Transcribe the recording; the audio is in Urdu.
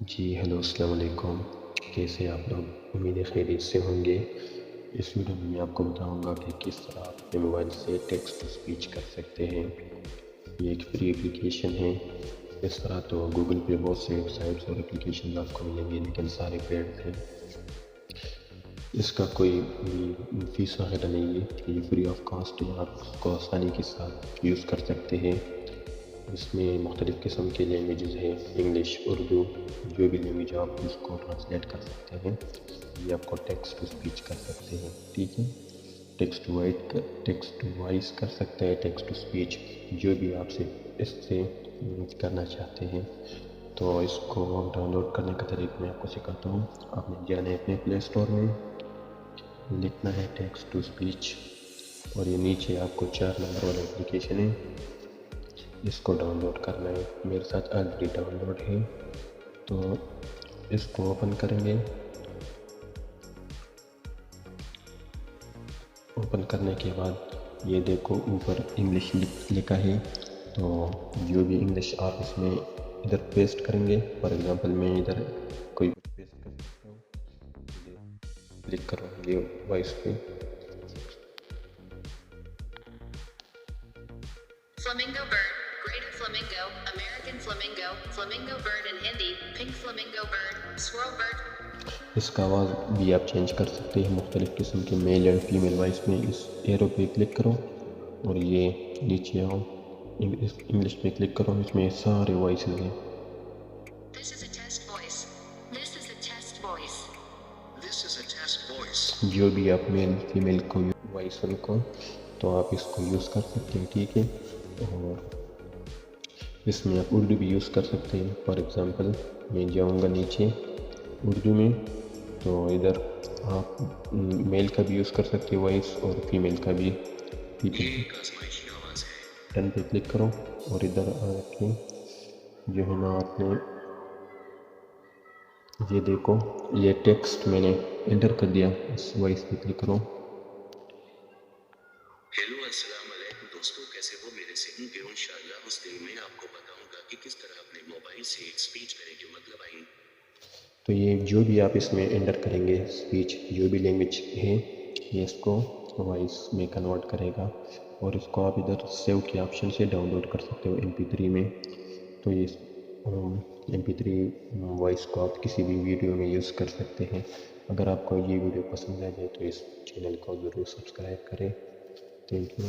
جی ہیلو السلام علیکم، کیسے ہیں آپ لوگ؟ امید خیریت سے ہوں گے۔ اس ویڈیو میں میں آپ کو بتاؤں گا کہ کس طرح آپ اپنے موبائل سے ٹیکسٹ ٹو اسپیچ کر سکتے ہیں۔ یہ ایک فری اپلیکیشن ہے۔ اس طرح تو گوگل پہ بہت سے ویب سائٹس اور اپلیکیشن آپ کو ملیں گے، لیکن سارے پیڈ ہیں۔ اس کا کوئی فیس وغیرہ نہیں ہے، یہ فری آف کاسٹ ہے، آپ اس کو آسانی کے ساتھ یوز کر سکتے ہیں۔ اس میں مختلف قسم کے لینگویجز ہیں، انگلش، اردو، جو بھی لینگویج آپ اس کو ٹرانسلیٹ کر سکتے ہیں۔ یہ آپ کو ٹیکسٹ ٹو اسپیچ کر سکتے ہیں، ٹھیک ہے۔ ٹیکسٹ ٹو وائس کر سکتے ہیں، ٹیکسٹ ٹو اسپیچ، جو بھی آپ سے اس سے کرنا چاہتے ہیں۔ تو اس کو ڈاؤن لوڈ کرنے کا طریقہ میں آپ کو سکھاتا ہوں۔ آپ نے جانا ہے اپنے پلے اسٹور میں، لکھنا ہے ٹیکسٹ ٹو اسپیچ، اور یہ نیچے آپ کو 4 نمبر والا اپلیکیشن ہے، اس کو ڈاؤن لوڈ کرنا ہے۔ میرے ساتھ آلریڈی ڈاؤن لوڈ ہے، تو اس کو اوپن کریں گے۔ اوپن کرنے کے بعد یہ دیکھو اوپر انگلش لکھا ہے، تو جو بھی انگلش آپ اس میں ادھر پیسٹ کریں گے۔ فار ایگزامپل میں ادھر کوئی پیسٹ کر سکتا ہوں، کلک کروں گے وائس پہ۔ Flamingo bird, greater flamingo, American flamingo, flamingo bird in Hindi, pink flamingo bird, swirl bird. اس کا آواز بھی آپ چینج کر سکتے ہیں مختلف قسم کے میل اینڈ فیمیل وائس میں۔ اس ایرو پہ کلک کرو اور یہ نیچے آؤ، انگلش پہ کلک کرو، اس میں سارے وائسز ہیں۔ This is a test voice. This is a test voice. This is a test voice. جو بھی آپ میل فیمیل کو وائس ان کو، تو آپ اس کو یوز کر سکتے ہیں، ٹھیک ہے۔ اور اس میں آپ اردو بھی یوز کر سکتے ہیں۔ فار ایگزامپل میں جاؤں گا نیچے اردو میں، تو ادھر آپ میل کا بھی یوز کر سکتے ہیں وائس، اور فیمیل کا بھی۔ ڈن پہ کلک کرو اور ادھر آ کے جو ہے نا آپ نے یہ دیکھو، یہ ٹیکسٹ میں نے انٹر کر دیا، اس وائس پہ کلک کرو۔ ہیلو السلام علیکم دوستو، کیسے ہو؟ میرے سے ہوں گے انشاءاللہ۔ اس دن میں آپ کو بتاؤں گا کہ کس طرح اپنے موبائل سے ایک سپیچ کریں جو مطلب آئیں۔ تو یہ جو بھی آپ اس میں انٹر کریں گے سپیچ، جو بھی لینگویج ہے، یہ اس کو وائس میں کنورٹ کرے گا، اور اس کو آپ ادھر سیو کے آپشن سے ڈاؤن لوڈ کر سکتے ہو MP3 میں۔ تو یہ MP3 وائس کو آپ کسی بھی ویڈیو میں یوز کر سکتے ہیں۔ اگر آپ کو یہ ویڈیو پسند آ جائے تو اس چینل کو ضرور سبسکرائب کریں۔ Thank you.